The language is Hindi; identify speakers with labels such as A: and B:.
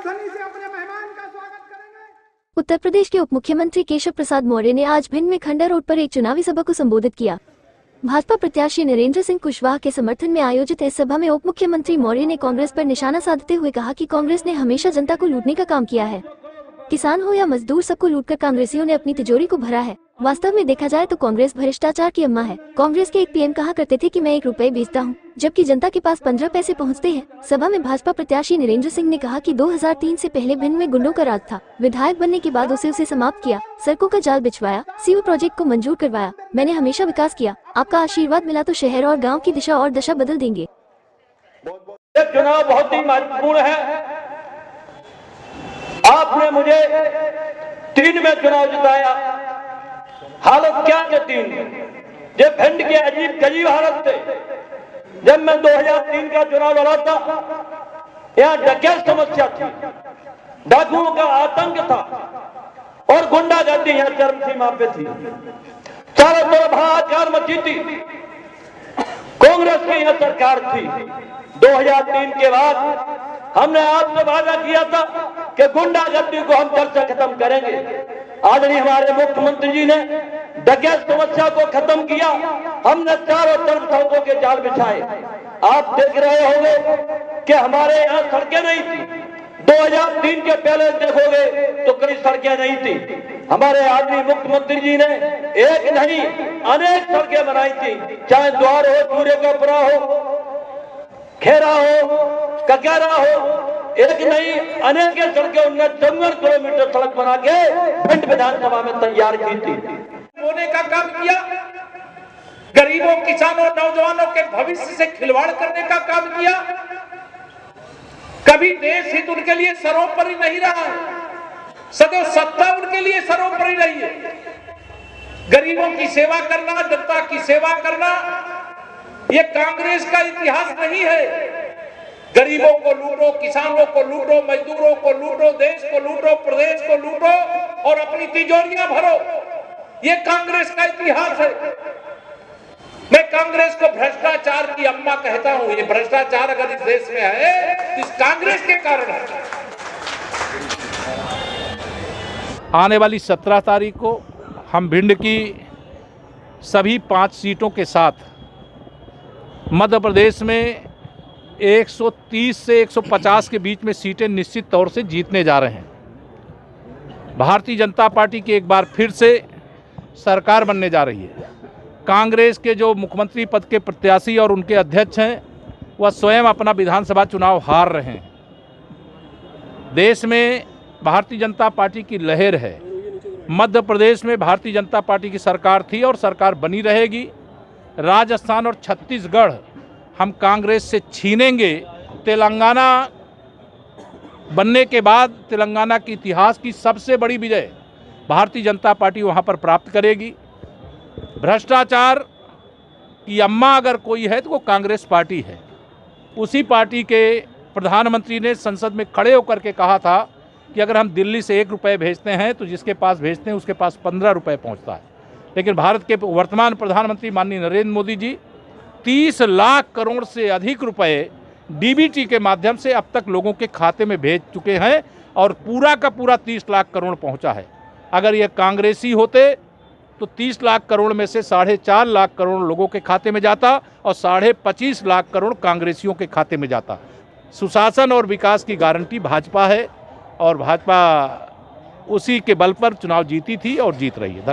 A: ध्वनि से अपने मेहमान का स्वागत करेंगे।
B: उत्तर प्रदेश के उप मुख्यमंत्री केशव प्रसाद मौर्य ने आज भिंड में खंडा रोड पर एक चुनावी सभा को संबोधित किया। भाजपा प्रत्याशी नरेंद्र सिंह कुशवाहा के समर्थन में आयोजित इस सभा में उप मुख्यमंत्री मौर्य ने कांग्रेस पर निशाना साधते हुए कहा कि कांग्रेस ने हमेशा जनता को लूटने का काम किया है। किसान हो या मजदूर, सबको लूटकर कांग्रेसियों ने अपनी तिजोरी को भरा है। वास्तव में देखा जाए तो कांग्रेस भ्रष्टाचार की अम्मा है। कांग्रेस के एक पीएम कहा करते थे कि मैं 1 रुपए भेजता हूं, जबकि जनता के पास 15 पैसे पहुंचते हैं। सभा में भाजपा प्रत्याशी नरेंद्र सिंह ने कहा कि 2003 से पहले भिंड में गुंडों का राज था। विधायक बनने के बाद उसे समाप्त किया, सड़कों का जाल बिछवाया, सीवर प्रोजेक्ट को मंजूर करवाया। मैंने हमेशा विकास किया। आपका आशीर्वाद मिला तो शहर और गाँव की दिशा और दशा बदल देंगे।
C: चुनाव बहुत ही महत्वपूर्ण है। आपने मुझे 3 में चुनाव जिताया। हालत क्या के 3? ये भिंड के अजीब गरीब हालत थे। जब मैं 2003 का चुनाव लड़ा था, यहाँ डकैत समस्या थी, डाकुओं का आतंक था और गुंडागर्दी यहाँ चरम सीमा पे थी। चारों तरफ हाहाकार मची थी। कांग्रेस की यह सरकार थी। 2003 के बाद हमने आपसे वादा किया था कि गुंडागर्दी को हम जड़ से खत्म करेंगे। आदरणीय हमारे मुख्यमंत्री जी ने डकैत समस्या को खत्म किया। हमने चारों तरफ सड़कों के जाल बिछाए। आप देख रहे होंगे कि हमारे यहाँ सड़कें नहीं थी। 2003 के पहले देखोगे तो कई सड़कें नहीं थी। हमारे आदरणीय मुख्यमंत्री जी ने एक नहीं अनेक सड़कें बनाई थी, चाहे द्वार हो, चूरे का पुरा हो, खेरा हो, ककेरा हो, एक नहीं अनेक सड़कें उन्होंने 54 किलोमीटर सड़क बना के भिंड विधानसभा में तैयार की थी।
A: होने का काम किया, गरीबों, किसानों, नौजवानों के भविष्य से खिलवाड़ करने का काम किया। कभी देश हित उनके लिए सर्वोपरि नहीं रहा, सदैव सत्ता उनके लिए सर्वोपरि रही है। गरीबों की सेवा करना, जनता की सेवा करना, ये कांग्रेस का इतिहास नहीं है। गरीबों को लूटो, किसानों को लूटो, मजदूरों को लूटो, देश को लूटो, प्रदेश को लूटो और अपनी तिजोरियां भरो, ये कांग्रेस का इतिहास है। मैं कांग्रेस को भ्रष्टाचार की अम्मा कहता हूं। ये भ्रष्टाचार अगर इस देश में है तो इस कांग्रेस के कारण है।
D: आने वाली 17 तारीख को हम भिंड की सभी 5 सीटों के साथ मध्य प्रदेश में 130 से 150 के बीच में सीटें निश्चित तौर से जीतने जा रहे हैं। भारतीय जनता पार्टी की एक बार फिर से सरकार बनने जा रही है। कांग्रेस के जो मुख्यमंत्री पद के प्रत्याशी और उनके अध्यक्ष हैं, वह स्वयं अपना विधानसभा चुनाव हार रहे हैं। देश में भारतीय जनता पार्टी की लहर है। मध्य प्रदेश में भारतीय जनता पार्टी की सरकार थी और सरकार बनी रहेगी। राजस्थान और छत्तीसगढ़ हम कांग्रेस से छीनेंगे। तेलंगाना बनने के बाद तेलंगाना के इतिहास की सबसे बड़ी विजय भारतीय जनता पार्टी वहां पर प्राप्त करेगी। भ्रष्टाचार की अम्मा अगर कोई है तो वो कांग्रेस पार्टी है। उसी पार्टी के प्रधानमंत्री ने संसद में खड़े होकर के कहा था कि अगर हम दिल्ली से 1 रुपये भेजते हैं तो जिसके पास भेजते हैं उसके पास 15 रुपये पहुँचता है। लेकिन भारत के वर्तमान प्रधानमंत्री माननीय नरेंद्र मोदी जी 30 लाख करोड़ से अधिक रुपए डीबीटी के माध्यम से अब तक लोगों के खाते में भेज चुके हैं और पूरा का पूरा 30 लाख करोड़ पहुंचा है। अगर ये कांग्रेसी होते तो 30 लाख करोड़ में से 4.5 लाख करोड़ लोगों के खाते में जाता और 25.5 लाख करोड़ कांग्रेसियों के खाते में जाता। सुशासन और विकास की गारंटी भाजपा है और भाजपा उसी के बल पर चुनाव जीती थी और जीत रही है।